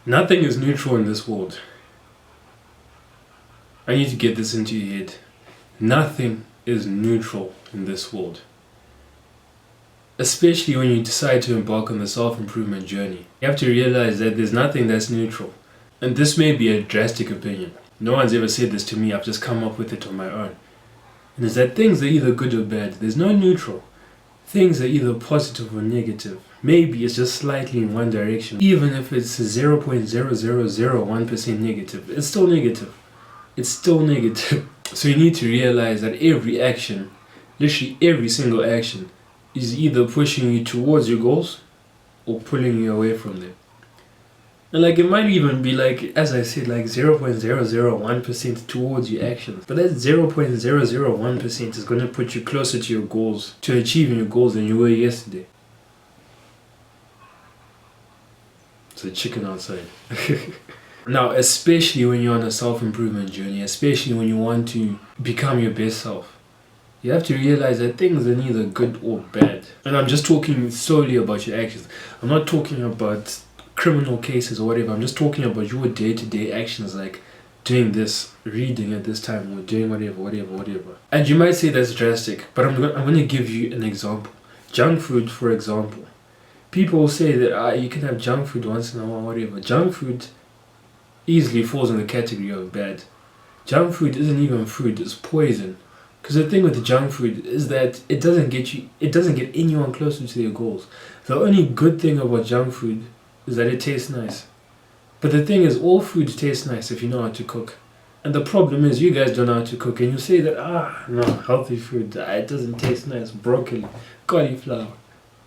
Nothing is neutral in this world. I need to get this into your head. Nothing is neutral in this world. Especially when you decide to embark on the self-improvement journey. You have to realize that there's nothing that's neutral. And this may be a drastic opinion. No one's ever said this to me, I've just come up with it on my own. And it's that things are either good or bad. There's no neutral. Things are either positive or negative. Maybe it's just slightly in one direction. Even if it's 0.0001% negative, it's still negative. It's still negative. So you need to realize that every action, literally every single action, is either pushing you towards your goals or pulling you away from them. And like it might even be like, as I said, like 0.001% towards your actions. But that 0.001% is going to put you closer to your goals, to achieving your goals than you were yesterday. It's a chicken outside. Now, especially when you're on a self-improvement journey, especially when you want to become your best self, you have to realize that things are neither good or bad. And I'm just talking solely about your actions. I'm not talking about criminal cases or whatever. I'm just talking about your day-to-day actions, like doing this, reading at this time, or doing whatever. And you might say that's drastic, but I'm going to give you an example. Junk food, for example. People will say that you can have junk food once in a while, whatever. Junk food easily falls in the category of bad. Junk food isn't even food, it's poison. Because the thing with the junk food is that it doesn't get anyone closer to their goals. The only good thing about junk food is that it tastes nice. But the thing is, all food tastes nice if you know how to cook. And the problem is, you guys don't know how to cook, and you say that, no, healthy food, it doesn't taste nice. Broccoli, cauliflower,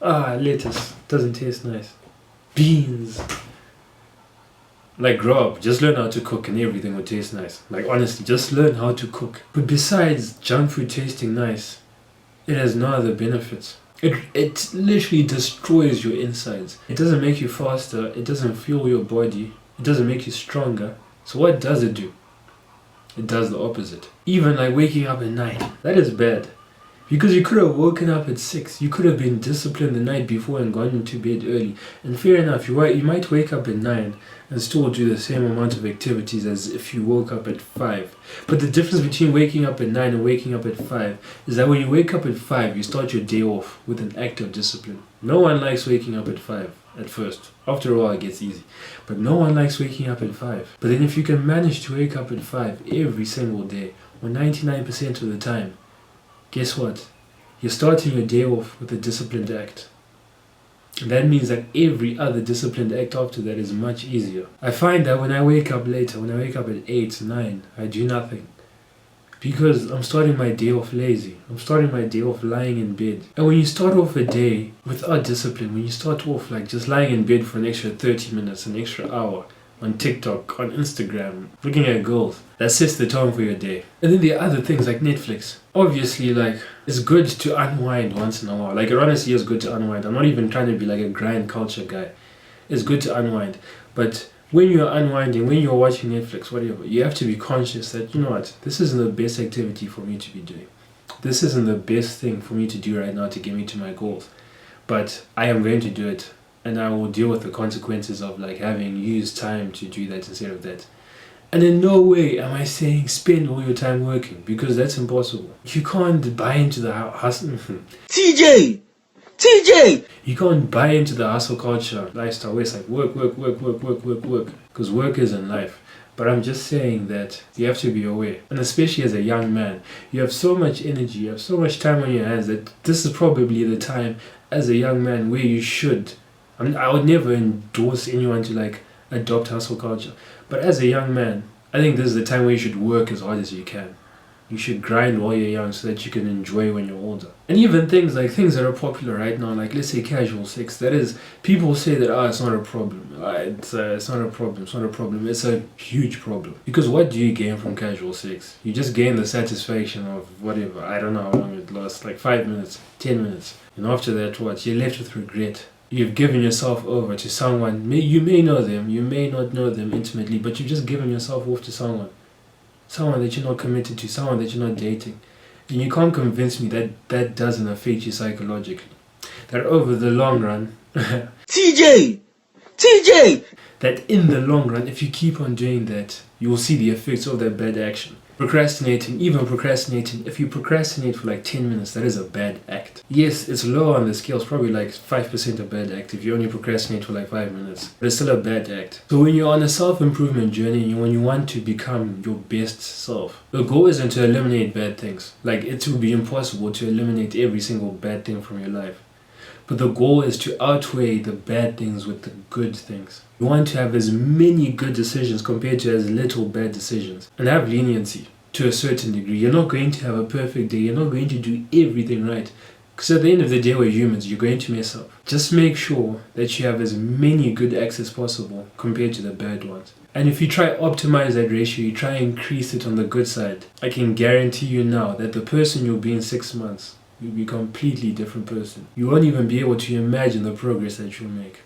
lettuce, doesn't taste nice. Beans. Like, grow up, just learn how to cook and everything will taste nice. Like, honestly, just learn how to cook. But besides junk food tasting nice, it has no other benefits. It literally destroys your insides. It doesn't make you faster, it doesn't fuel your body, it doesn't make you stronger. So what does it do? It does the opposite. Even like waking up at 9, that is bad. Because you could have woken up at 6, you could have been disciplined the night before and gone into bed early. And fair enough, you might wake up at 9 and still do the same amount of activities as if you woke up at 5. But the difference between waking up at 9 and waking up at 5 is that when you wake up at 5, you start your day off with an act of discipline. No one likes waking up at 5 at first. After a while it gets easy. But no one likes waking up at 5. But then if you can manage to wake up at 5 every single day, or 99% of the time, guess what? You're starting your day off with a disciplined act. And that means that every other disciplined act after that is much easier. I find that when I wake up later, when I wake up at 8, 9, I do nothing. Because I'm starting my day off lazy. I'm starting my day off lying in bed. And when you start off a day without discipline, when you start off like just lying in bed for an extra 30 minutes, an extra hour, on TikTok, on Instagram, looking at girls, that sets the tone for your day. And then there are other things like Netflix. Obviously, like, it's good to unwind once in a while. Like, it honestly is good to unwind. I'm not even trying to be like a grind culture guy. It's good to unwind. But when you're unwinding, when you're watching Netflix, whatever, you have to be conscious that, you know what, this isn't the best activity for me to be doing. This isn't the best thing for me to do right now to get me to my goals. But I am going to do it. And I will deal with the consequences of like having used time to do that instead of that. And in no way am I saying spend all your time working, because that's impossible. You can't buy into the hustle. TJ! You can't buy into the hustle culture lifestyle where it's like work. Because work isn't life. But I'm just saying that you have to be aware. And especially as a young man, you have so much energy, you have so much time on your hands that this is probably the time as a young man where you should. I mean, I would never endorse anyone to like adopt hustle culture. But as a young man, I think this is the time where you should work as hard as you can. You should grind while you're young so that you can enjoy when you're older. And even things that are popular right now, like let's say casual sex, that is, people say that, it's not a problem. It's not a problem. It's a huge problem. Because what do you gain from casual sex? You just gain the satisfaction of whatever, I don't know how long it lasts, like 5 minutes, 10 minutes. And after that, what? You're left with regret. You've given yourself over to someone, you may know them, you may not know them intimately, but you've just given yourself off to someone that you're not committed to, someone that you're not dating. And you can't convince me that that doesn't affect you psychologically. That over the long run, TJ! that in the long run, if you keep on doing that, you will see the effects of that bad action. Procrastinating, if you procrastinate for like 10 minutes, that is a bad act. Yes, it's low on the scale, it's probably like 5% a bad act if you only procrastinate for like 5 minutes. But it's still a bad act. So when you're on a self-improvement journey, and when you want to become your best self, the goal isn't to eliminate bad things. Like, it would be impossible to eliminate every single bad thing from your life. But the goal is to outweigh the bad things with the good things. You want to have as many good decisions compared to as little bad decisions. And have leniency to a certain degree. You're not going to have a perfect day. You're not going to do everything right. Because at the end of the day, we're humans. You're going to mess up. Just make sure that you have as many good acts as possible compared to the bad ones. And if you try optimize that ratio, you try increase it on the good side, I can guarantee you now that the person you'll be in 6 months, you'll be a completely different person. You won't even be able to imagine the progress that you'll make.